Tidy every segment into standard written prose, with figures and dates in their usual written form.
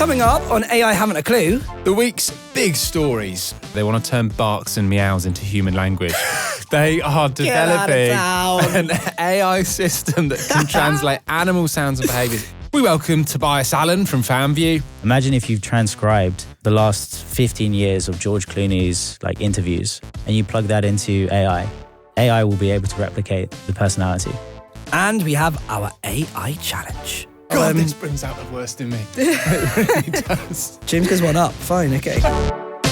Coming up on AI Haven't a Clue. The week's big stories. They want to turn barks and meows into human language. They are developing an AI system that can translate animal sounds and behaviours. We welcome Tobias Allen from Fanvue. Imagine if you've transcribed the last 15 years of George Clooney's interviews and you plug that into AI. AI will be able to replicate the personality. And we have our AI challenge. God, this brings out the worst in me. It really does. Jim goes one up. Fine, okay.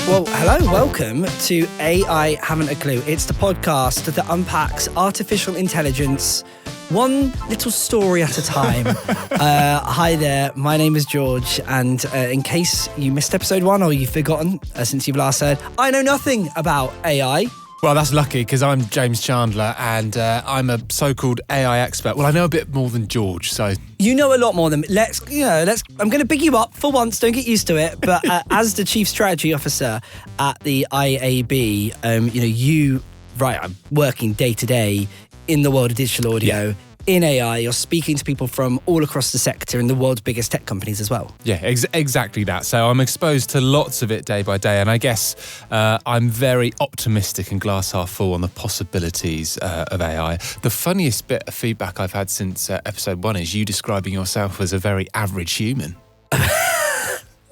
Well, hello, welcome to AI Haven't a Clue. It's the podcast that unpacks artificial intelligence one little story at a time. Hi there, my name is George, and in case you missed episode 1 or you've forgotten since you've last heard, I know nothing about AI. Well, that's lucky because I'm James Chandler and I'm a so-called AI expert. Well, I know a bit more than George, so... You know a lot more than... I'm going to big you up for once, don't get used to it, but as the Chief Strategy Officer at the IAB, I'm working day to day in the world of digital audio, in AI, you're speaking to people from all across the sector in the world's biggest tech companies as well. Yeah, exactly that. So I'm exposed to lots of it day by day, and I guess I'm very optimistic and glass half full on the possibilities of AI. The funniest bit of feedback I've had since episode 1 is you describing yourself as a very average human. I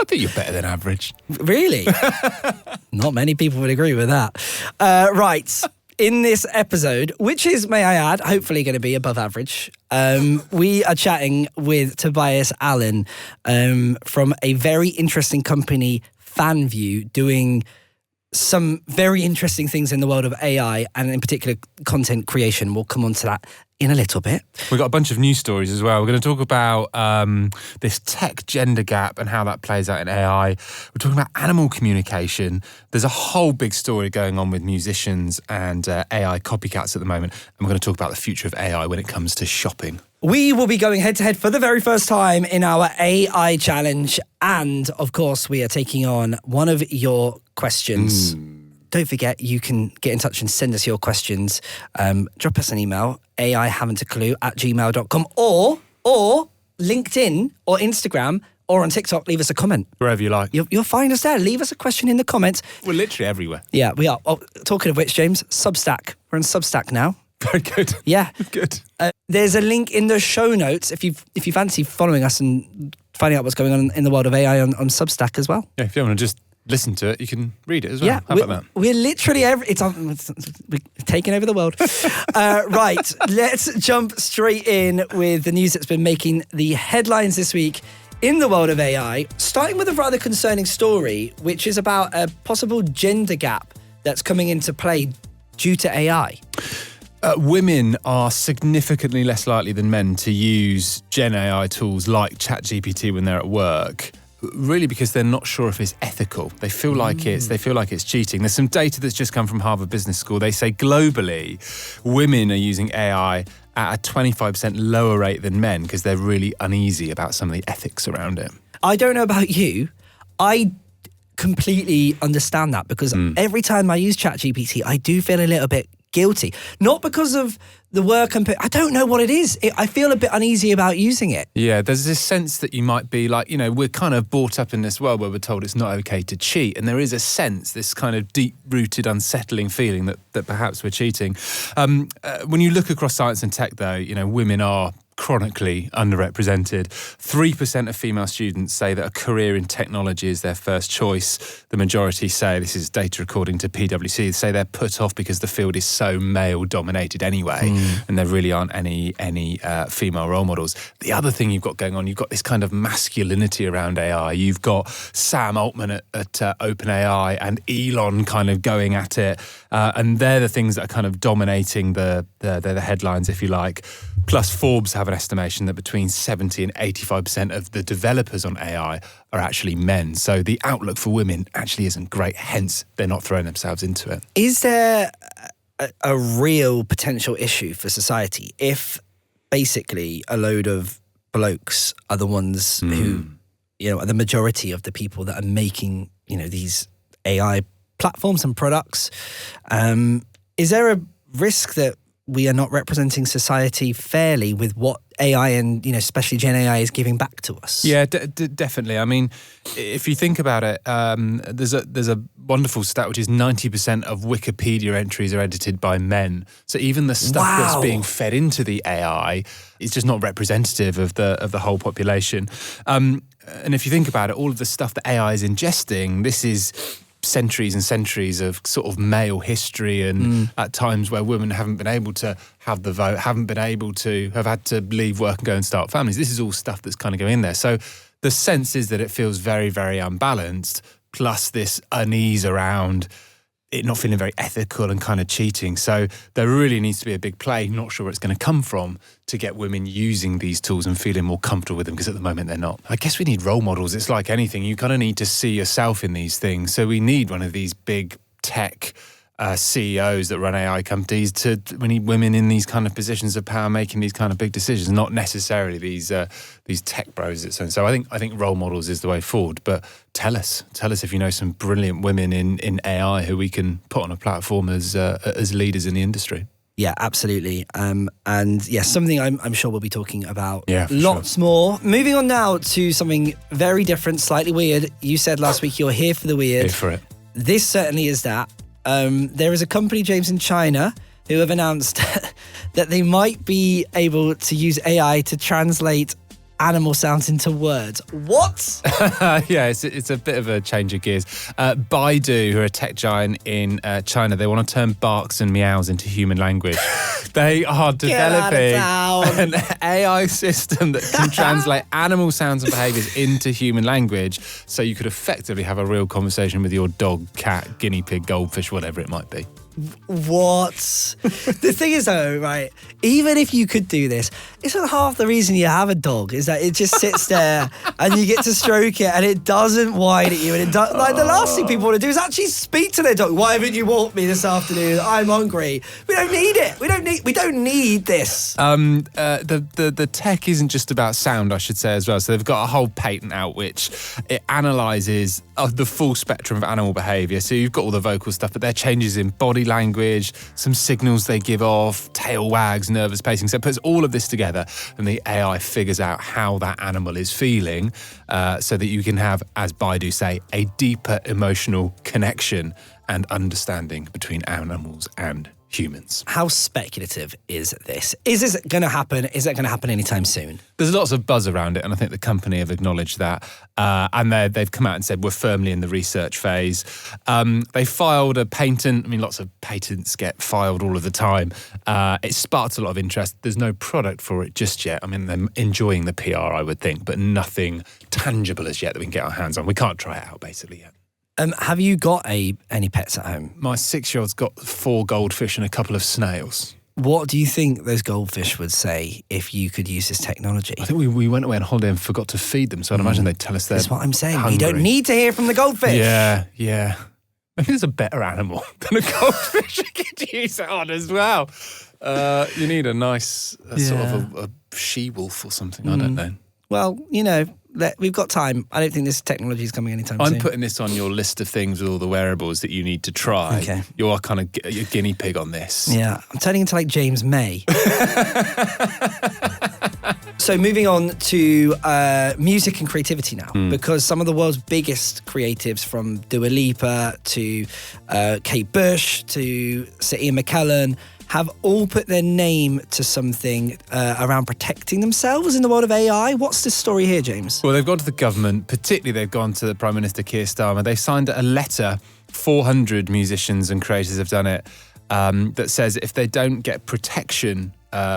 think you're better than average. Really? Not many people would agree with that. Right. In this episode, which is, may I add, hopefully going to be above average, we are chatting with Tobias Allen from a very interesting company, Fanvue, doing some very interesting things in the world of AI and in particular content creation. We'll come on to that in a little bit. We've got a bunch of news stories as well. We're going to talk about this tech gender gap and how that plays out in AI. We're talking about animal communication. There's a whole big story going on with musicians and AI copycats at the moment. And we're going to talk about the future of AI when it comes to shopping. We will be going head-to-head for the very first time in our AI challenge. And, of course, we are taking on one of your questions. Don't forget, you can get in touch and send us your questions. Drop us an email, aihaventaclue@gmail.com, or LinkedIn or Instagram or on TikTok, leave us a comment. Wherever you like. You'll find us there. Leave us a question in the comments. We're literally everywhere. Yeah, we are. Oh, talking of which, James, Substack. We're on Substack now. Very good. Yeah. Good. There's a link in the show notes if you fancy following us and finding out what's going on in the world of AI on Substack as well. Yeah, if you want to just listen to it, you can read it as well. Yeah, How about that? We're literally we're taking over the world. Right, let's jump straight in with the news that's been making the headlines this week in the world of AI, starting with a rather concerning story, which is about a possible gender gap that's coming into play due to AI. Women are significantly less likely than men to use Gen AI tools like ChatGPT when they're at work. Really, because they're not sure if it's ethical. They feel like it's cheating. There's some data that's just come from Harvard Business School. They say globally, women are using AI at a 25% lower rate than men because they're really uneasy about some of the ethics around it. I don't know about you. I completely understand that because every time I use ChatGPT, I do feel a little bit guilty. Not because of the work I don't know what it is. I feel a bit uneasy about using it. Yeah, there's this sense that you might be like, we're kind of brought up in this world where we're told it's not okay to cheat. And there is a sense, this kind of deep-rooted, unsettling feeling that perhaps we're cheating. When you look across science and tech, though, women are chronically underrepresented. 3% of female students say that a career in technology is their first choice. The majority say, this is data according to PwC, say they're put off because the field is so male-dominated anyway, and there really aren't any female role models. The other thing you've got going on, you've got this kind of masculinity around AI. You've got Sam Altman at OpenAI and Elon kind of going at it, and they're the things that are kind of dominating the headlines, if you like. Plus, Forbes have an estimation that between 70 and 85% of the developers on AI are actually men. So the outlook for women actually isn't great, hence they're not throwing themselves into it. Is there a real potential issue for society if basically a load of blokes are the ones who, are the majority of the people that are making, these AI platforms and products? Is there a risk that we are not representing society fairly with what AI and, especially Gen AI is giving back to us. Yeah, definitely. I mean, if you think about it, there's a wonderful stat which is 90% of Wikipedia entries are edited by men. So even the stuff that's being fed into the AI is just not representative of the whole population. And if you think about it, all of the stuff that AI is ingesting, this is centuries and centuries of sort of male history, and at times where women haven't been able to have the vote, haven't been able to, have had to leave work and go and start families. This is all stuff that's kind of going in there. So the sense is that it feels very, very unbalanced, plus this unease around it not feeling very ethical and kind of cheating. So there really needs to be a big play, not sure where it's going to come from, to get women using these tools and feeling more comfortable with them, because at the moment they're not. I guess we need role models. It's like anything. You kind of need to see yourself in these things. So we need one of these big tech CEOs that run AI companies. We need women in these kind of positions of power making these kind of big decisions, not necessarily these tech bros. So I think role models is the way forward. But tell us if you know some brilliant women in AI who we can put on a platform as leaders in the industry. Yeah, absolutely. And yes, something I'm sure we'll be talking about lots sure. more. Moving on now to something very different, slightly weird. You said last week you're here for the weird. Here for it. This certainly is that. There is a company, James, in China who have announced that they might be able to use AI to translate animal sounds into words. What? Yeah, it's a bit of a change of gears. Baidu, who are a tech giant in China, they want to turn barks and meows into human language. They are developing an AI system that can translate animal sounds and behaviours into human language, so you could effectively have a real conversation with your dog, cat, guinea pig, goldfish, whatever it might be. What? The thing is, though, right, even if you could do this, it's not half the reason you have a dog is that it just sits there and you get to stroke it and it doesn't whine at you. And it does, like, the last thing people want to do is actually speak to their dog. Why haven't you walked me this afternoon? I'm hungry. We don't need it. We don't need this. The tech isn't just about sound, I should say, as well. So they've got a whole patent out which it analyses the full spectrum of animal behaviour. So you've got all the vocal stuff, but there are changes in body language, some signals they give off, tail wags, nervous pacing. So it puts all of this together and the AI figures out how that animal is feeling, so that you can have, as Baidu say, a deeper emotional connection and understanding between animals and humans. How speculative is this? Is this going to happen? Is that going to happen anytime soon? There's lots of buzz around it, and I think the company have acknowledged that. And they've come out and said we're firmly in the research phase. They filed a patent. I mean, lots of patents get filed all of the time. It sparked a lot of interest. There's no product for it just yet. I mean, they're enjoying the PR, I would think, but nothing tangible as yet that we can get our hands on. We can't try it out, basically, yet. Have you got any pets at home? My 6-year-old's got 4 goldfish and a couple of snails. What do you think those goldfish would say if you could use this technology? I think we went away on holiday and forgot to feed them, so I'd imagine they'd tell us they're That's what I'm saying. hungry. You don't need to hear from the goldfish. Yeah. Maybe there's a better animal than a goldfish you could use it on as well. You need a nice sort of a she-wolf or something, I don't know. Well, we've got time. I don't think this technology is coming anytime soon. I'm putting this on your list of things with all the wearables that you need to try. Okay. You are kind of a guinea pig on this. Yeah, I'm turning into like James May. So moving on to music and creativity now, because some of the world's biggest creatives, from Dua Lipa to Kate Bush to Sir Ian McKellen, have all put their name to something around protecting themselves in the world of AI. What's the story here, James? Well, they've gone to the government, particularly they've gone to the Prime Minister Keir Starmer. They've signed a letter, 400 musicians and creators have done it, that says if they don't get protection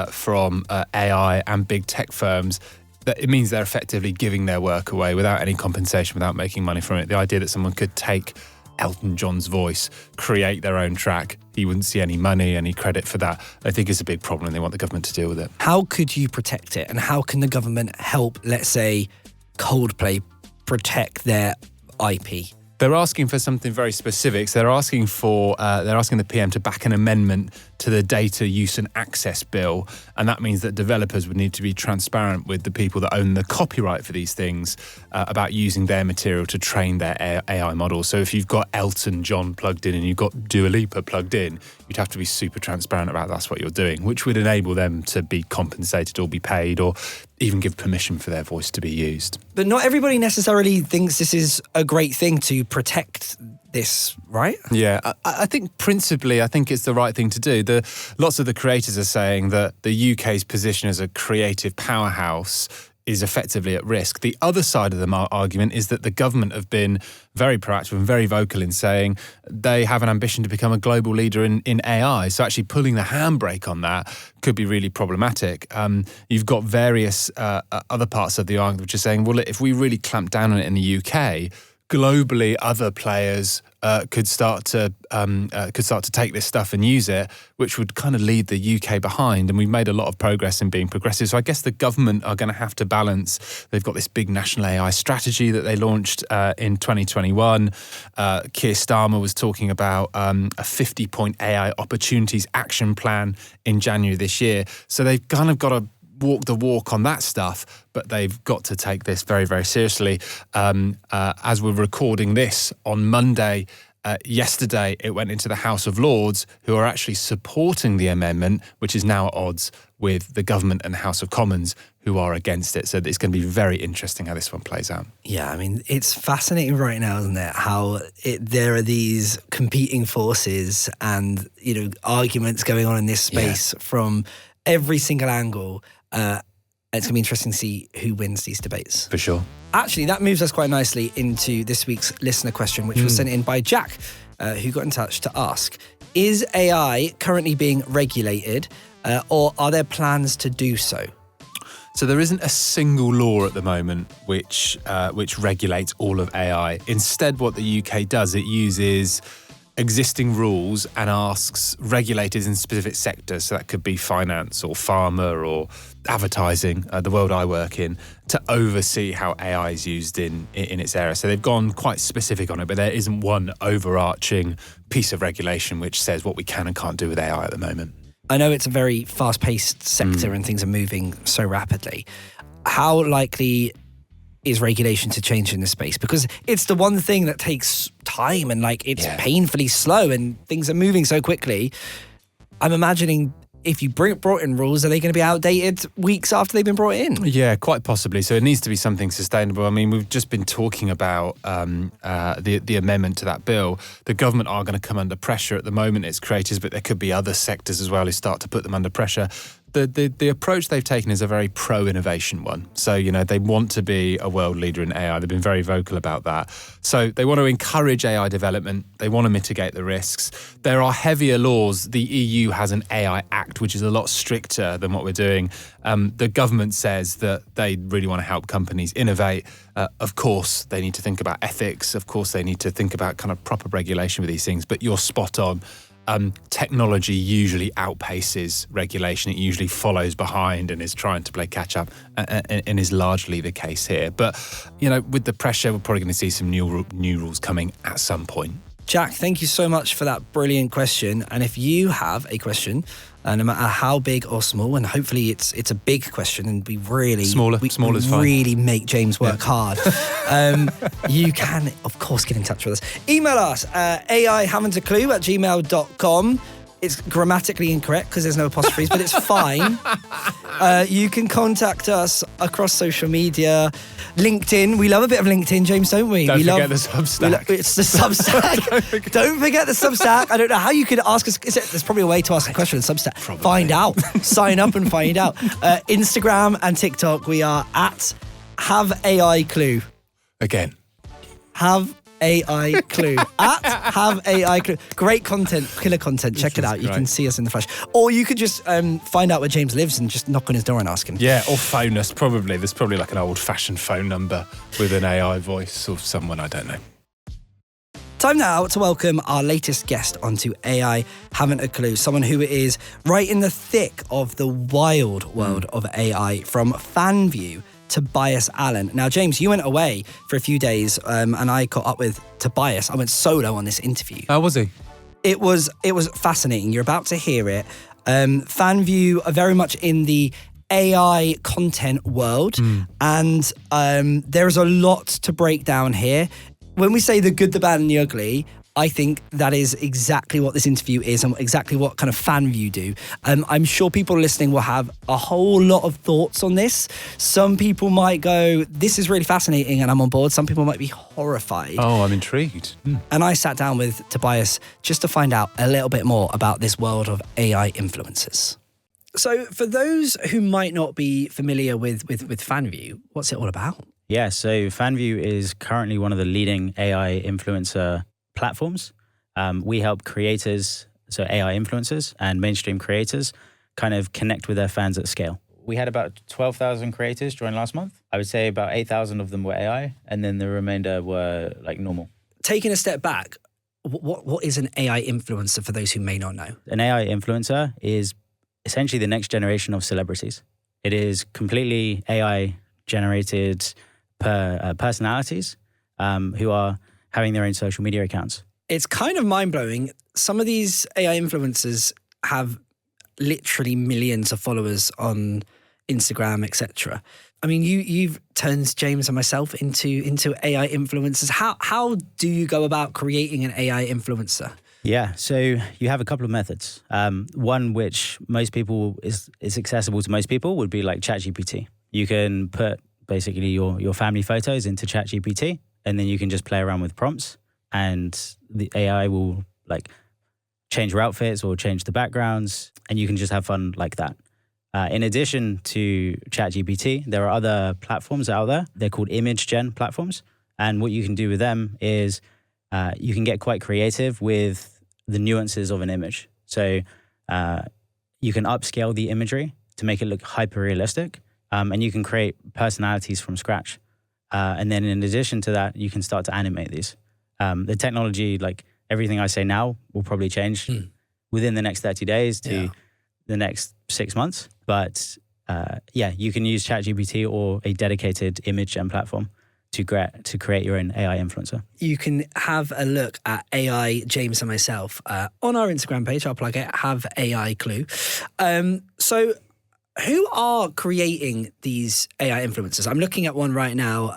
from AI and big tech firms, that it means they're effectively giving their work away without any compensation, without making money from it. The idea that someone could take Elton John's voice, create their own track, he wouldn't see any money, any credit for that, I think is a big problem, and they want the government to deal with it. How could you protect it, and how can the government help, let's say, Coldplay protect their IP? They're asking for something very specific. So they're asking the PM to back an amendment to the Data Use and Access Bill. And that means that developers would need to be transparent with the people that own the copyright for these things about using their material to train their AI models. So if you've got Elton John plugged in and you've got Dua Lipa plugged in, you'd have to be super transparent about that's what you're doing, which would enable them to be compensated or be paid or even give permission for their voice to be used. But not everybody necessarily thinks this is a great thing to protect this, right? Yeah, I think principally, I think it's the right thing to do. Lots of the creators are saying that the UK's position as a creative powerhouse is effectively at risk. The other side of the argument is that the government have been very proactive and very vocal in saying they have an ambition to become a global leader in AI. So actually pulling the handbrake on that could be really problematic. You've got various other parts of the argument which are saying, well, if we really clamp down on it in the UK, globally, other players could start to take this stuff and use it, which would kind of lead the UK behind. And we've made a lot of progress in being progressive. So I guess the government are going to have to balance. They've got this big national AI strategy that they launched in 2021. Keir Starmer was talking about a 50-point AI opportunities action plan in January this year. So they've kind of got to walk the walk on that stuff, but they've got to take this very, very seriously. As we're recording this on Monday, yesterday it went into the House of Lords, who are actually supporting the amendment, which is now at odds with the government and the House of Commons, who are against it. So it's going to be very interesting how this one plays out. Yeah, I mean, it's fascinating right now, isn't it? How there are these competing forces and, arguments going on in this space from every single angle. It's going to be interesting to see who wins these debates. For sure. Actually, that moves us quite nicely into this week's listener question, which was sent in by Jack, who got in touch to ask, is AI currently being regulated or are there plans to do so? So there isn't a single law at the moment which regulates all of AI. Instead, what the UK does, it uses existing rules and asks regulators in specific sectors, so that could be finance or pharma or advertising, the world I work in, to oversee how AI is used in its area. So they've gone quite specific on it, but there isn't one overarching piece of regulation which says what we can and can't do with AI at the moment. I know it's a very fast-paced sector and things are moving so rapidly. How likely is regulation to change in this space? Because it's the one thing that takes time and it's painfully slow and things are moving so quickly. I'm imagining if you brought in rules, are they going to be outdated weeks after they've been brought in? Yeah, quite possibly. So it needs to be something sustainable. I mean, we've just been talking about the amendment to that bill. The government are going to come under pressure at the moment. It's creators, but there could be other sectors as well who start to put them under pressure. The approach they've taken is a very pro-innovation one. So, they want to be a world leader in AI. They've been very vocal about that. So they want to encourage AI development. They want to mitigate the risks. There are heavier laws. The EU has an AI Act, which is a lot stricter than what we're doing. The government says that they really want to help companies innovate. Of course, they need to think about ethics. Of course, they need to think about kind of proper regulation with these things. But you're spot on. Technology usually outpaces regulation. It usually follows behind and is trying to play catch up, and is largely the case here. But, with the pressure, we're probably going to see some new rules coming at some point. Jack, thank you so much for that brilliant question. And if you have a question, no matter how big or small, and hopefully it's a big question, and we really small's fine. Really make James work hard. You can, of course, get in touch with us. Email us ai@gmail.com. It's grammatically incorrect because there's no apostrophes, but it's fine. You can contact us across social media. LinkedIn. We love a bit of LinkedIn, James, don't we? Don't forget the Substack. It's the Substack. Don't forget the Substack. I don't know how you could ask us. There's probably a way to ask a question on Substack. Probably. Find out. Sign up and find out. Instagram and TikTok, we are at Have AI Clue. Again. Have AI Clue. At Have AI Clue. Great content, killer content. Check it out. You can see us in the flesh. Or you could just find out where James lives and just knock on his door and ask him. Yeah, or phone us probably. There's probably like an old-fashioned phone number with an AI voice of someone, I don't know. Time now to welcome our latest guest onto AI Haven't a Clue. Someone who is right in the thick of the wild world of AI, from Fanvue, Tobias Allen. Now, James, you went away for a few days and I caught up with Tobias. I went solo on this interview. How was he? It was fascinating. You're about to hear it. Fanvue are very much in the AI content world, and there's a lot to break down here. When we say the good, the bad, and the ugly, I think that is exactly what this interview is and exactly what kind of Fanvue do. I'm sure people listening will have a whole lot of thoughts on this. Some people might go, this is really fascinating and I'm on board. Some people might be horrified. Oh, I'm intrigued. And I sat down with Tobias just to find out a little bit more about this world of AI influencers. So for those who might not be familiar with Fanvue, what's it all about? Yeah, so Fanvue is currently one of the leading AI influencer platforms. We help creators, so AI influencers and mainstream creators, kind of connect with their fans at scale. We had about 12,000 creators join last month. I would say about 8,000 of them were AI, and then the remainder were like normal. Taking a step back, what is an AI influencer for those who may not know? An AI influencer is essentially the next generation of celebrities. It is completely AI generated personalities who are having their own social media accounts. It's kind of mind-blowing. Some of these AI influencers have literally millions of followers on Instagram, etc. I mean, you've turned James and myself into AI influencers. How do you go about creating an AI influencer? Yeah, so you have a couple of methods. One which most people is accessible to most people would be like ChatGPT. You can put basically your family photos into ChatGPT, and then you can just play around with prompts, and the AI will like change your outfits or change the backgrounds, and you can just have fun like that. In addition to ChatGPT, there are other platforms out there. They're called image gen platforms. And what you can do with them is you can get quite creative with the nuances of an image. So you can upscale the imagery to make it look hyper-realistic, and you can create personalities from scratch. And then in addition to that, you can start to animate these. The technology, like everything I say now, will probably change within the next 30 days to the next 6 months. But you can use ChatGPT or a dedicated image gen platform to create your own AI influencer. You can have a look at AI James and myself on our Instagram page. I'll plug it, have AI clue. So who are creating these AI influencers? I'm looking at one right now.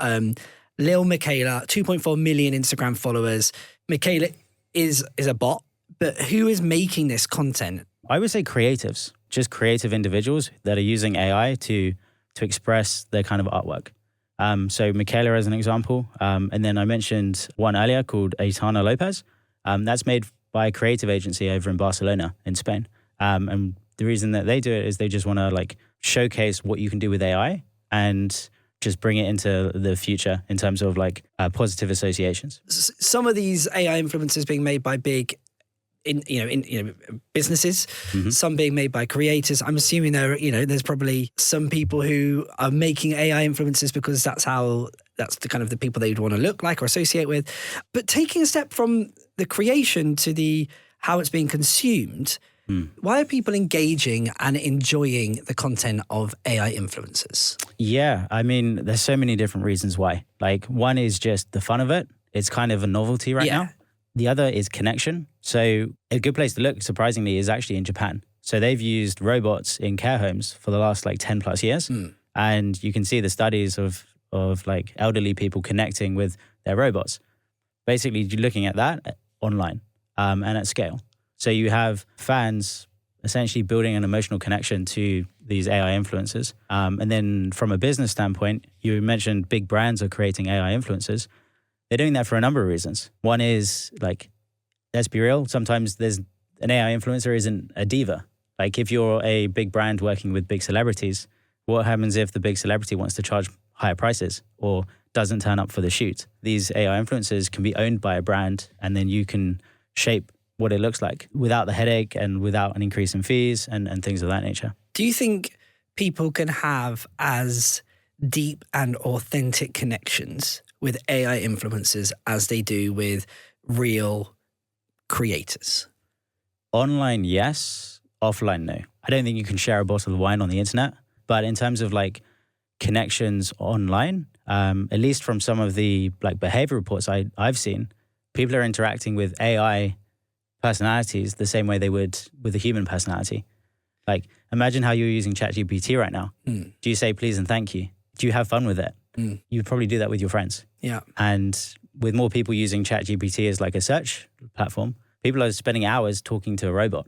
Lil Michaela, 2.4 million Instagram followers. Michaela is a bot, but who is making this content? I would say creatives, just creative individuals that are using AI to express their kind of artwork. So Michaela as an example. And then I mentioned one earlier called Aitana Lopez. That's made by a creative agency over in Barcelona in Spain. And the reason that they do it is they just want to like showcase what you can do with AI and just bring it into the future in terms of like positive associations. Some of these AI influencers being made by big businesses, some being made by creators. I'm assuming there's probably some people who are making AI influencers because that's the kind of the people they'd want to look like or associate with. But taking a step from the creation to the how it's being consumed, why are people engaging and enjoying the content of AI influencers? Yeah, I mean, there's so many different reasons why. Like, one is just the fun of it. It's kind of a novelty right now. The other is connection. So a good place to look, surprisingly, is actually in Japan. So they've used robots in care homes for the last like 10 plus years. And you can see the studies of like elderly people connecting with their robots. Basically, you're looking at that online and at scale. So you have fans essentially building an emotional connection to these AI influencers. And then from a business standpoint, you mentioned big brands are creating AI influencers. They're doing that for a number of reasons. One is like, let's be real, sometimes there's an AI influencer isn't a diva. Like if you're a big brand working with big celebrities, what happens if the big celebrity wants to charge higher prices or doesn't turn up for the shoot? These AI influencers can be owned by a brand, and then you can shape what it looks like without the headache and without an increase in fees and things of that nature. Do you think people can have as deep and authentic connections with AI influencers as they do with real creators? Online, yes. Offline, no. I don't think you can share a bottle of wine on the internet. But in terms of like connections online, at least from some of the like behavior reports I've seen, people are interacting with AI personalities the same way they would with a human personality. Like, imagine how you're using ChatGPT right now. Do you say please and thank you? Do you have fun with it? You'd probably do that with your friends. Yeah. And with more people using ChatGPT as like a search platform, people are spending hours talking to a robot.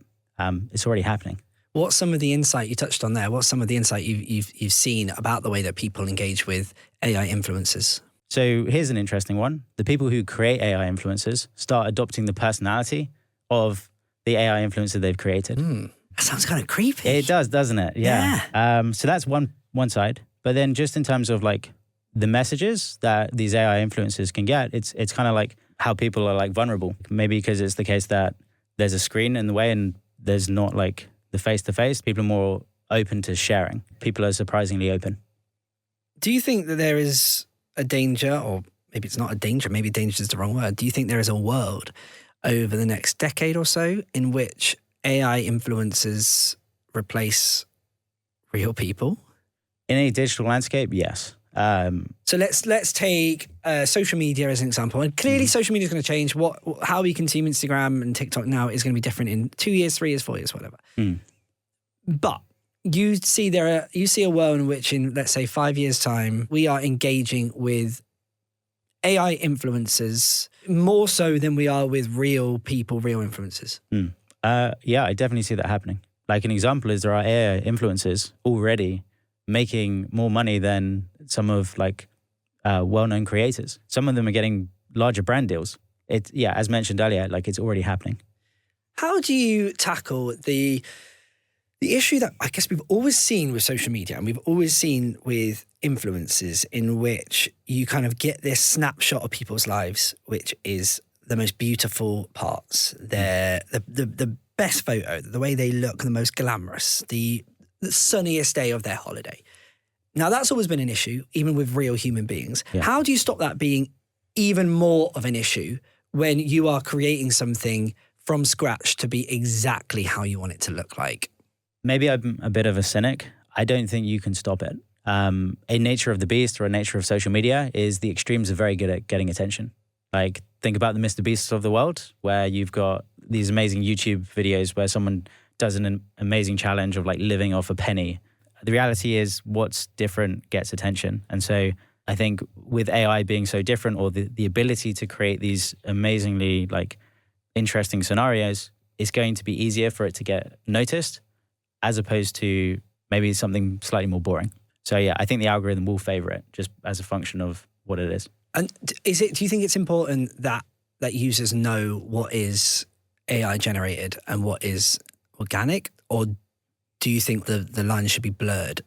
It's already happening. What's some of the insight you touched on there? What's some of the insight you've seen about the way that people engage with AI influencers? So here's an interesting one. The people who create AI influencers start adopting the personality of the AI influencer they've created. That sounds kind of creepy. It does, doesn't it? Yeah. So that's one side. But then just in terms of like the messages that these AI influencers can get, it's kind of like how people are like vulnerable. Maybe because it's the case that there's a screen in the way and there's not like the face-to-face. People are more open to sharing. People are surprisingly open. Do you think that there is a danger, or maybe it's not a danger, maybe danger is the wrong word. Do you think there is a world over the next decade or so in which AI influencers replace real people? In a digital landscape, yes. So let's take social media as an example. And clearly social media is going to change. How we consume Instagram and TikTok now is going to be different in 2 years, 3 years, 4 years, whatever. But you see a world in which in, let's say, 5 years' time, we are engaging with AI influencers more so than we are with real people, real influencers. Yeah, I definitely see that happening. Like an example is there are AI influencers already making more money than some of like well-known creators. Some of them are getting larger brand deals. As mentioned earlier, like it's already happening. How do you tackle the issue that I guess we've always seen with social media and we've always seen with influencers, in which you kind of get this snapshot of people's lives, which is the most beautiful parts, the best photo, the way they look, the most glamorous, the sunniest day of their holiday. Now, that's always been an issue, even with real human beings. Yeah. How do you stop that being even more of an issue when you are creating something from scratch to be exactly how you want it to look like? Maybe I'm a bit of a cynic. I don't think you can stop it. A nature of the beast or a nature of social media is the extremes are very good at getting attention. Like, think about the Mr. Beasts of the world, where you've got these amazing YouTube videos where someone does an amazing challenge of like living off a penny. The reality is what's different gets attention. And so I think with AI being so different, or the ability to create these amazingly like interesting scenarios, it's going to be easier for it to get noticed as opposed to maybe something slightly more boring. So yeah, I think the algorithm will favor it just as a function of what it is. And do you think it's important that users know what is AI generated and what is organic, or do you think the line should be blurred?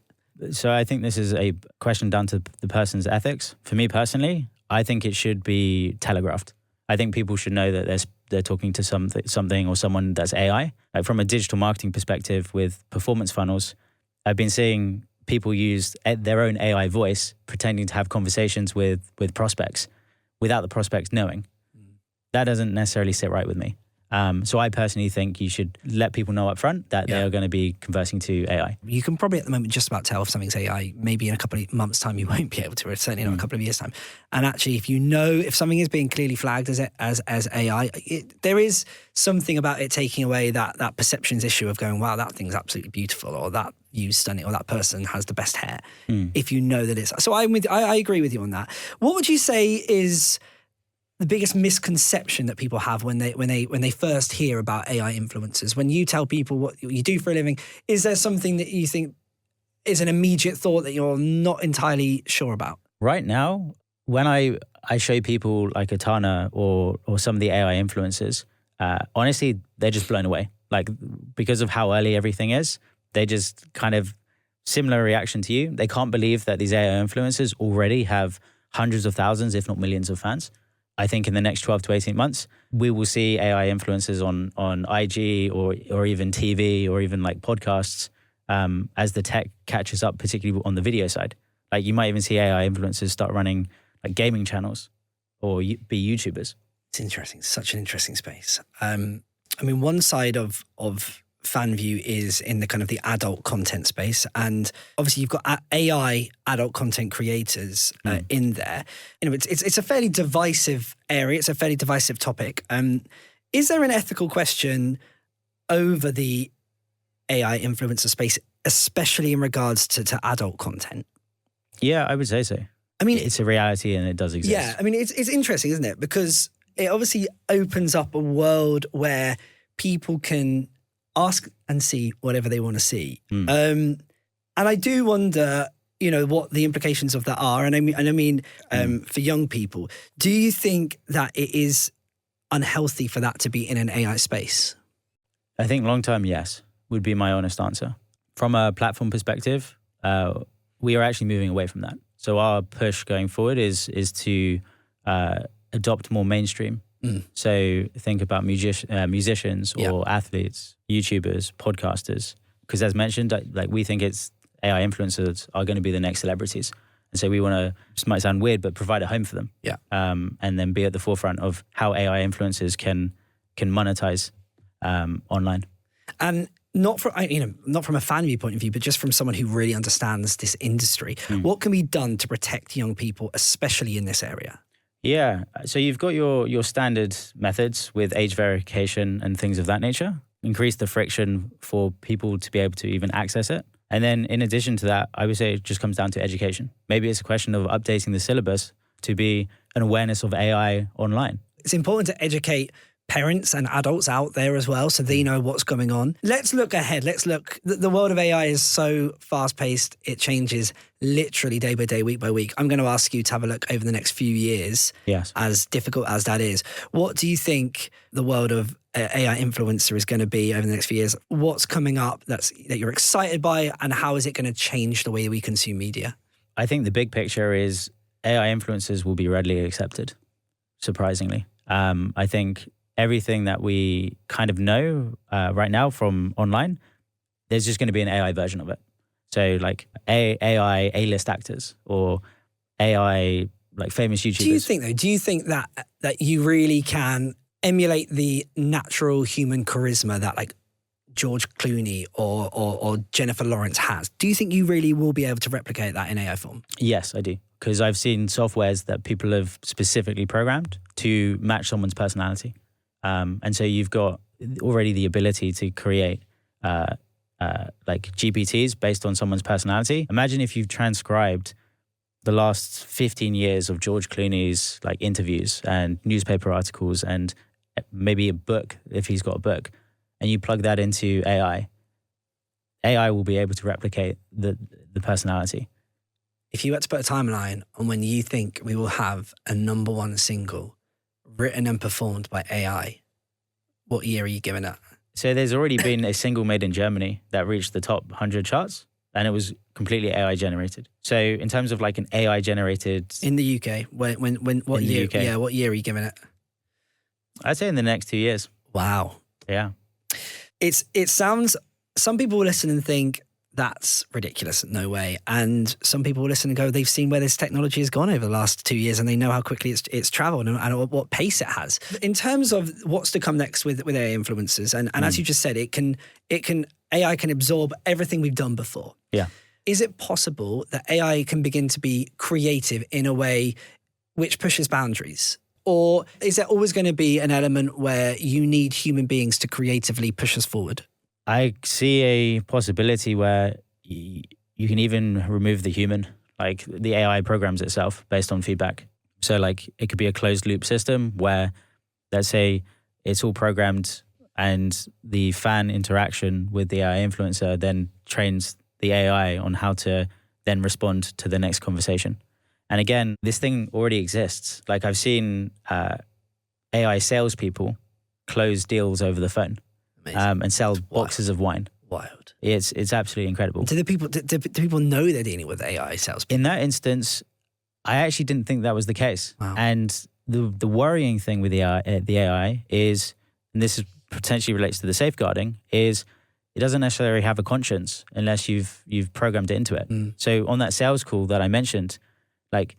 So I think this is a question down to the person's ethics. For me personally, I think it should be telegraphed. I think people should know that they're talking to something or someone that's AI. Like from a digital marketing perspective with performance funnels, I've been seeing people use their own AI voice pretending to have conversations with prospects without the prospects knowing. That doesn't necessarily sit right with me. So I personally think you should let people know up front that they are going to be conversing to AI. You can probably at the moment just about tell if something's AI. Maybe in a couple of months' time you won't be able to, or certainly not a couple of years' time. And actually, if you know if something is being clearly flagged as AI, there is something about it taking away that perceptions issue of going, wow, that thing's absolutely beautiful, or that view's stunning, or that person has the best hair. If you know that it's... So I agree with you on that. What would you say is the biggest misconception that people have when they first hear about AI influencers? When you tell people what you do for a living, is there something that you think is an immediate thought that you're not entirely sure about? Right now, when I show people like Atana or some of the AI influencers, honestly, they're just blown away. Like, because of how early everything is, they just kind of similar reaction to you. They can't believe that these AI influencers already have hundreds of thousands, if not millions of fans. I think in the next 12 to 18 months, we will see AI influencers on IG or even TV or even like podcasts as the tech catches up, particularly on the video side. Like you might even see AI influencers start running like gaming channels or be YouTubers. It's interesting. Such an interesting space. I mean, one side of Fanvue is in the kind of the adult content space, and obviously you've got AI adult content creators in there. You know, it's a fairly divisive area. It's a fairly divisive topic. Is there an ethical question over the AI influencer space, especially in regards to adult content? Yeah, I would say so. I mean, it's a reality and it does exist. Yeah, I mean, it's interesting, isn't it? Because it obviously opens up a world where people can ask and see whatever they want to see. And I do wonder, what the implications of that are. And I mean, for young people, do you think that it is unhealthy for that to be in an AI space? I think long term, yes, would be my honest answer. From a platform perspective, we are actually moving away from that. So our push going forward is to adopt more mainstream. So think about musicians or athletes, YouTubers, podcasters. Because as mentioned, we think it's AI influencers are going to be the next celebrities. And so we want to, this might sound weird, but provide a home for them. Yeah. And then be at the forefront of how AI influencers can monetize online. And not from a Fanvue point of view, but just from someone who really understands this industry. What can be done to protect young people, especially in this area? Yeah, so you've got your standard methods with age verification and things of that nature. Increase the friction for people to be able to even access it. And then in addition to that, I would say it just comes down to education. Maybe it's a question of updating the syllabus to be an awareness of AI online. It's important to educate parents and adults out there as well, so they know what's going on. Let's look ahead. The world of AI is so fast paced. It changes literally day by day, week by week. I'm going to ask you to have a look over the next few years. Yes. As difficult as that is. What do you think the world of AI influencer is going to be over the next few years? What's coming up that you're excited by, and how is it going to change the way we consume media? I think the big picture is AI influencers will be readily accepted, surprisingly. I think everything that we kind of know right now from online, there's just going to be an AI version of it. So like AI A-list actors or AI like famous YouTubers. Do you think that you really can emulate the natural human charisma that like George Clooney or Jennifer Lawrence has? Do you think you really will be able to replicate that in AI form? Yes, I do. Because I've seen softwares that people have specifically programmed to match someone's personality. And so you've got already the ability to create like GPTs based on someone's personality. Imagine if you've transcribed the last 15 years of George Clooney's like interviews and newspaper articles and maybe a book, if he's got a book, and you plug that into AI. AI will be able to replicate the personality. If you had to put a timeline on when you think we will have a number one single written and performed by AI, what year are you giving it? So there's already been a single made in Germany that reached the top 100 charts, and it was completely AI generated. So in terms of like an AI generated in the UK, what year? UK. Yeah, what year are you giving it? I'd say in the next 2 years. Wow. Yeah. It sounds. Some people will listen and think that's ridiculous. No way. And some people will listen and go, they've seen where this technology has gone over the last 2 years, and they know how quickly it's traveled and what pace it has. In terms of what's to come next with AI influencers, and as you just said, AI can absorb everything we've done before. Yeah. Is it possible that AI can begin to be creative in a way which pushes boundaries? Or is there always going to be an element where you need human beings to creatively push us forward? I see a possibility where you can even remove the human, like the AI programs itself based on feedback. So like it could be a closed loop system where, let's say, it's all programmed and the fan interaction with the AI influencer then trains the AI on how to then respond to the next conversation. And again, this thing already exists. Like I've seen AI salespeople close deals over the phone. And sell boxes of wine. Wild. It's absolutely incredible. Do people know they're dealing with AI salespeople? In that instance, I actually didn't think that was the case. Wow. And the worrying thing with the AI is, and this is potentially relates to the safeguarding, is it doesn't necessarily have a conscience unless you've programmed it into it. So on that sales call that I mentioned, like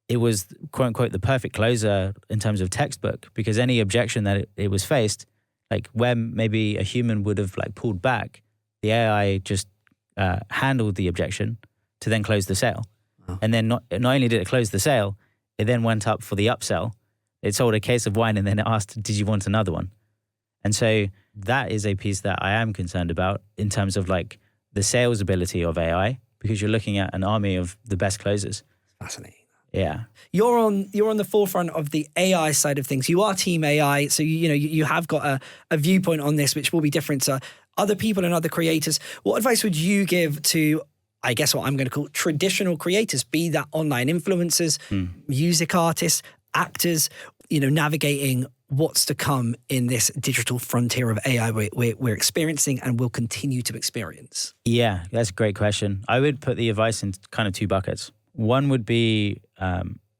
it was quote unquote the perfect closer in terms of textbook, because any objection that it was faced, like where maybe a human would have like pulled back, the AI just handled the objection to then close the sale. Wow. And then not only did it close the sale, it then went up for the upsell. It sold a case of wine and then it asked, did you want another one? And so that is a piece that I am concerned about in terms of like the sales ability of AI, because you're looking at an army of the best closers. Fascinating. Yeah. You're on the forefront of the AI side of things. You are team AI, so you have got a viewpoint on this, which will be different to other people and other creators. What advice would you give to, I guess, what I'm going to call traditional creators, be that online influencers, music artists, actors, navigating what's to come in this digital frontier of AI we're experiencing and will continue to experience? Yeah, that's a great question. I would put the advice in kind of two buckets. One would be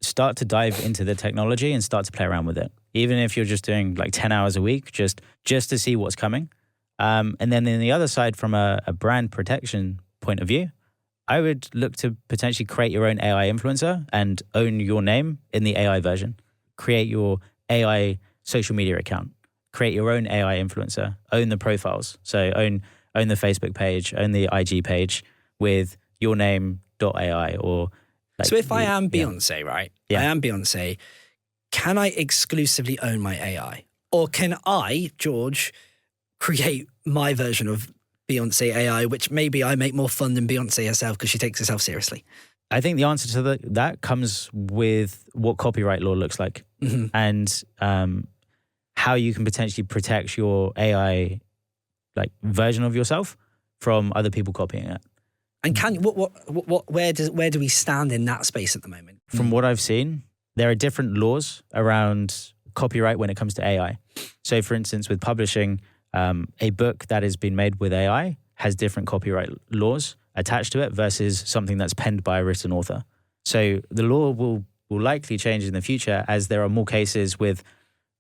start to dive into the technology and start to play around with it. Even if you're just doing like 10 hours a week, just to see what's coming. And then in the other side, from a brand protection point of view, I would look to potentially create your own AI influencer and own your name in the AI version. Create your AI social media account. Create your own AI influencer. Own the profiles. So own the Facebook page, own the IG page with your name.ai or... So if I am Beyonce, right? Yeah. I am Beyonce. Can I exclusively own my AI? Or can I, George, create my version of Beyonce AI, which maybe I make more fun than Beyonce herself because she takes herself seriously? I think the answer to that comes with what copyright law looks like and how you can potentially protect your AI like version of yourself from other people copying it. And where do we stand in that space at the moment? From what I've seen, there are different laws around copyright when it comes to AI. So, for instance, with publishing, a book that has been made with AI has different copyright laws attached to it versus something that's penned by a written author. So the law will likely change in the future as there are more cases with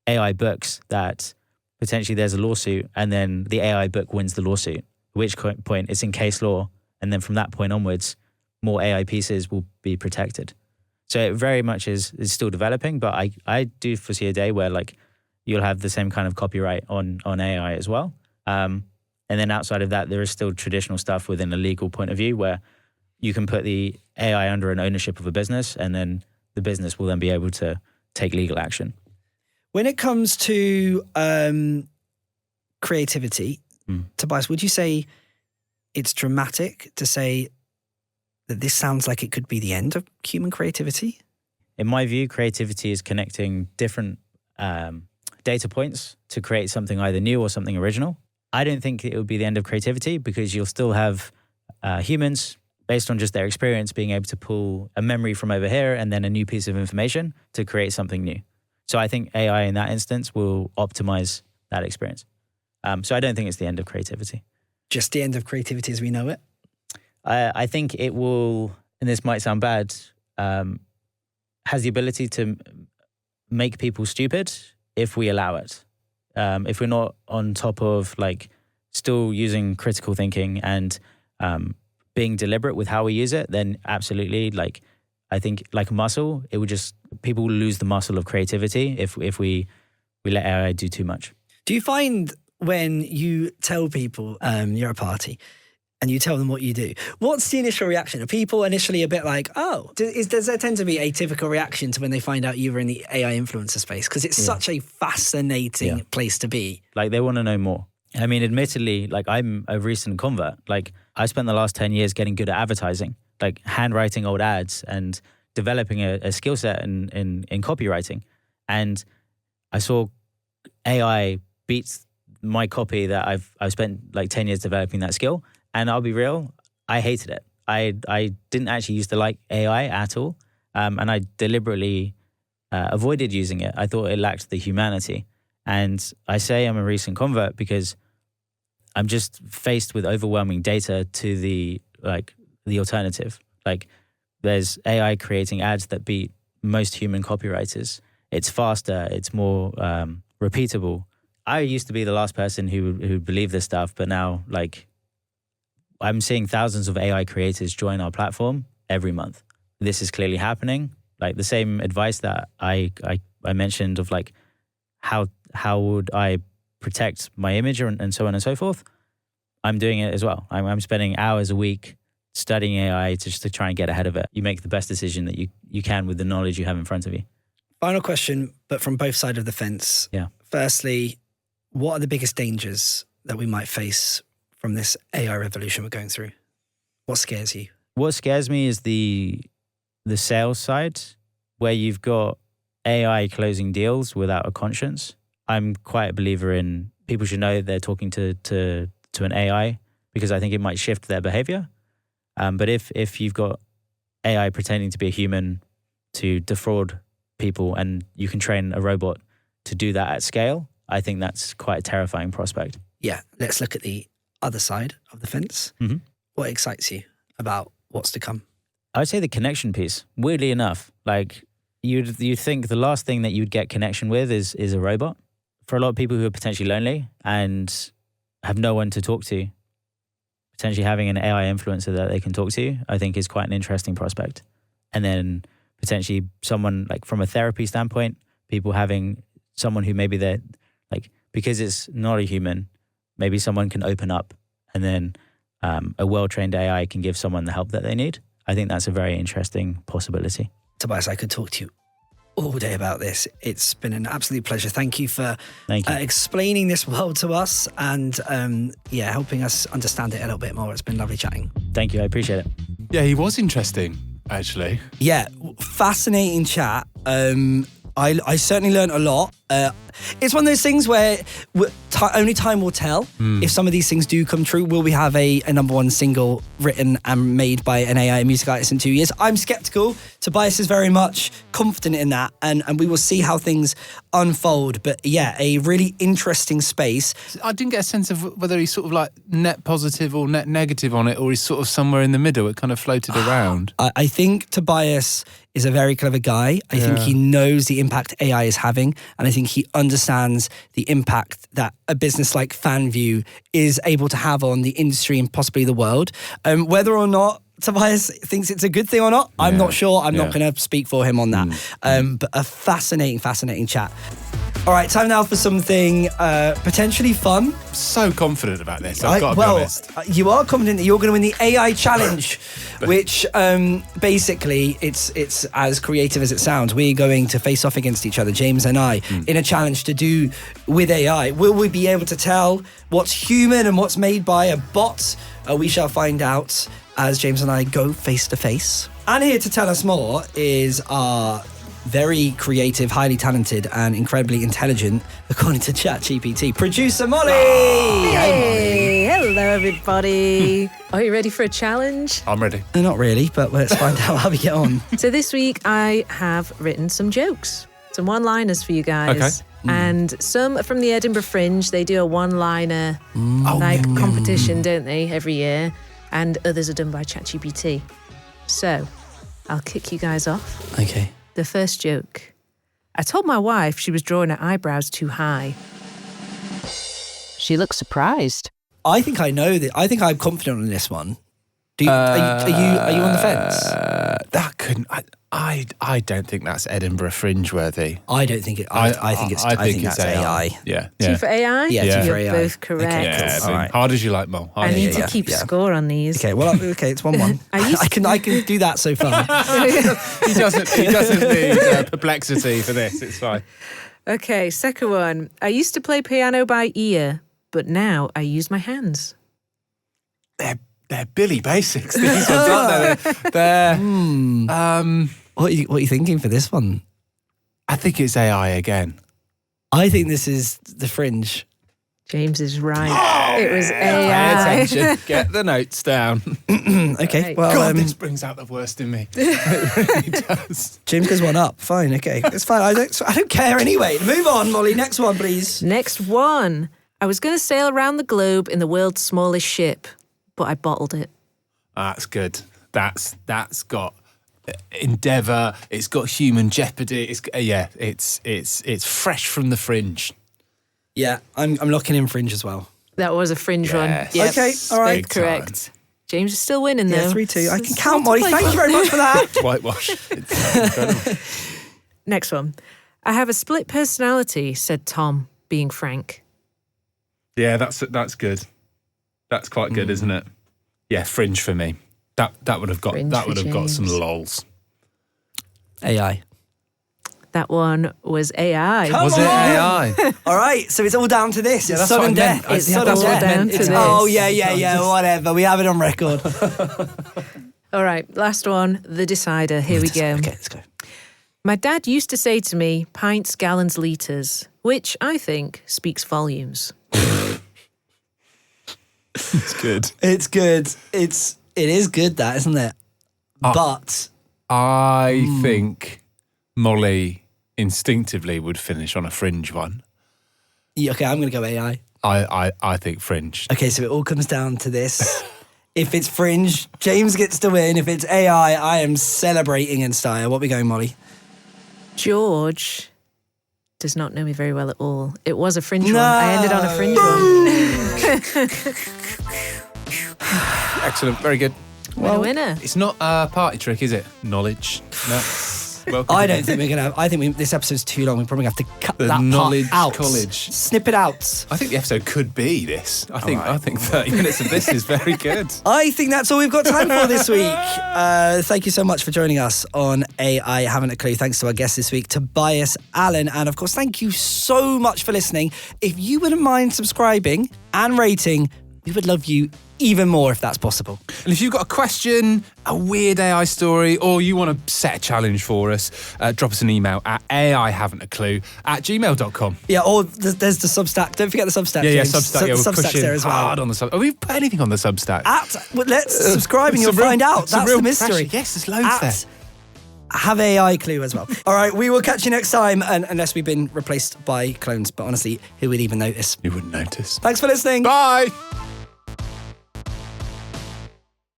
AI books that potentially there's a lawsuit and then the AI book wins the lawsuit, at which point it's in case law. And then from that point onwards, more AI pieces will be protected. So it very much is still developing, but I do foresee a day where like you'll have the same kind of copyright on AI as well. And then outside of that, there is still traditional stuff within a legal point of view where you can put the AI under an ownership of a business and then the business will then be able to take legal action. When it comes to creativity, Tobias, would you say it's dramatic to say that this sounds like it could be the end of human creativity? In my view, creativity is connecting different data points to create something either new or something original. I don't think it would be the end of creativity because you'll still have humans, based on just their experience, being able to pull a memory from over here and then a new piece of information to create something new. So I think AI in that instance will optimize that experience. So I don't think it's the end of creativity. Just the end of creativity as we know it? I think it will, and this might sound bad, has the ability to make people stupid if we allow it. If we're not on top of like still using critical thinking and being deliberate with how we use it, then absolutely, like I think like a muscle, it would just, people will lose the muscle of creativity if we let AI do too much. Do you find when you tell people you're a party and you tell them what you do, what's the initial reaction? Are people initially a bit like, oh, does there tend to be a typical reaction to when they find out you were in the AI influencer space? Because it's such a fascinating place to be. Like they want to know more. I mean, admittedly, like I'm a recent convert. Like I spent the last 10 years getting good at advertising, like handwriting old ads and developing a skill set in copywriting. And I saw AI beat my copy that I've spent like 10 years developing that skill. And I'll be real, I hated it. I didn't actually used to like AI at all. And I deliberately avoided using it. I thought it lacked the humanity. And I say I'm a recent convert because I'm just faced with overwhelming data to the alternative. Like there's AI creating ads that beat most human copywriters. It's faster, it's more repeatable. I used to be the last person who believed this stuff, but now like I'm seeing thousands of AI creators join our platform every month. This is clearly happening. Like the same advice that I mentioned of like how would I protect my image and so on and so forth. I'm doing it as well. I'm spending hours a week studying AI just to try and get ahead of it. You make the best decision that you can with the knowledge you have in front of you. Final question, but from both sides of the fence. Yeah. Firstly, what are the biggest dangers that we might face from this AI revolution we're going through? What scares you? What scares me is the sales side, where you've got AI closing deals without a conscience. I'm quite a believer in people should know that they're talking to an AI, because I think it might shift their behavior. But if you've got AI pretending to be a human to defraud people, and you can train a robot to do that at scale, I think that's quite a terrifying prospect. Yeah, let's look at the other side of the fence. Mm-hmm. What excites you about what's to come? I would say the connection piece. Weirdly enough, like you'd think the last thing that you'd get connection with is a robot. For a lot of people who are potentially lonely and have no one to talk to, potentially having an AI influencer that they can talk to, I think is quite an interesting prospect. And then potentially someone, like from a therapy standpoint, people having someone who maybe they're like, because it's not a human, maybe someone can open up, and then a well-trained AI can give someone the help that they need. I think that's a very interesting possibility. Tobias, I could talk to you all day about this. It's been an absolute pleasure. Thank you for explaining this world to us and helping us understand it a little bit more. It's been lovely chatting. Thank you. I appreciate it. Yeah, he was interesting, actually. Yeah, fascinating chat. I certainly learned a lot. It's one of those things where only time will tell if some of these things do come true. Will we have a number one single written and made by an AI music artist in 2 years? I'm skeptical. Tobias is very much confident in that, and we will see how things unfold. But yeah, a really interesting space. I didn't get a sense of whether he's sort of like net positive or net negative on it, or he's sort of somewhere in the middle. It kind of floated around. I think Tobias is a very clever guy. I think he knows the impact AI is having, and I think he understands the impact that a business like Fanvue is able to have on the industry and possibly the world. Whether or not Tobias thinks it's a good thing or not, I'm not sure. I'm not going to speak for him on that. But a fascinating chat. All right, time now for something potentially fun. So confident about this, I've got to be honest. You are confident that you're going to win the AI challenge, which basically it's as creative as it sounds. We're going to face off against each other, James and I, in a challenge to do with AI. Will we be able to tell what's human and what's made by a bot? We shall find out as James and I go face to face. And here to tell us more is our very creative, highly talented, and incredibly intelligent, according to ChatGPT, producer Molly. Hey, hello everybody. Are you ready for a challenge? I'm ready. Not really, but let's find out how we get on. So this week I have written some jokes, some one-liners for you guys. Okay. And some are from the Edinburgh Fringe. They do a one-liner competition, don't they, every year? And others are done by ChatGPT. So I'll kick you guys off. Okay. The first joke. I told my wife she was drawing her eyebrows too high. She looks surprised. I think I know that. I think I'm confident on this one. Are you on the fence? That couldn't. I don't think that's Edinburgh Fringe worthy. I don't think it. I think it's that's AI. Yeah. Two for AI? Yeah, two for You're AI. both correct. Okay, Yeah, All right. hard as you like, Mo. I need to keep score on these. Okay, well, it's 1-1. I can do that so far. He doesn't need perplexity for this. It's fine. Okay, second one. I used to play piano by ear, but now I use my hands. They're Billy Basics. These ones, aren't they? They're What are you thinking for this one? I think it's AI again. I think this is the Fringe. James is right. It was Pay AI. attention. Get the notes down. Okay, Right. well, God, this brings out the worst in me. It really does. James goes one up. Fine, okay, it's fine. I don't care anyway. Move on, Molly. Next one, please. Next one. I was going to sail around the globe in the world's smallest ship, but I bottled it. That's good. That's got endeavour. It's got human jeopardy. It's fresh from the Fringe. Yeah, I'm locking in Fringe as well. That was a fringe one. Yes. Yep. Okay, all right. Both correct. James is still winning though. Yeah, 3-2. I can count, Molly. Thank you very much for that. Whitewash. It's incredible. Next one. I have a split personality, said Tom, being frank. Yeah, that's good. That's quite good, isn't it? Yeah, Fringe for me. That would have got Fringe that for would have got some James. lols. AI. That one was AI. Come Was it on. AI? All right, so it's all down to this. It's that's sudden what I meant. death. I- It's yeah, sudden that's what I death. meant. Down to Oh, this. yeah, whatever. We have it on record. All right, last one, the decider. Here we go. Okay, let's go. My dad used to say to me, pints, gallons, litres, which I think speaks volumes. It's good. It's good. It is good, that, isn't it? But I think Molly instinctively would finish on a fringe one. yeah, okay, I'm going to go AI. I think fringe. Okay, so it all comes down to this. If it's fringe, James gets to win. If it's AI, I am celebrating in style. What are we going, Molly? George does not know me very well at all. It was a fringe one. I ended on a fringe one. Excellent. Very good. Winner. It's not a party trick, is it? Knowledge. No. Welcome. I don't think we're going to have... I think this episode's too long. We probably have to cut The that knowledge part out. college. Snip it out. I think the episode could be this. I think 30 minutes of this is very good. I think that's all we've got time for this week. Thank you so much for joining us on AI Haven't a Clue. Thanks to our guest this week, Tobias Allen. And of course, thank you so much for listening. If you wouldn't mind subscribing and rating, we would love you even more if that's possible. And if you've got a question, a weird AI story, or you want to set a challenge for us, drop us an email at aihaven'taclue@gmail.com. Yeah, or there's the Substack. Don't forget the Substack, Yeah, James. Substack. Yeah, the we're Substack's pushing there as well. hard on the Substack. Have we put anything on the Substack? Let's subscribe and you'll Some real- find out. some That's real the mystery. pressure. Yes, there's loads there. Have AI Clue as well. All right, we will catch you next time, and unless we've been replaced by clones. But honestly, who would even notice? You wouldn't notice. Thanks for listening. Bye.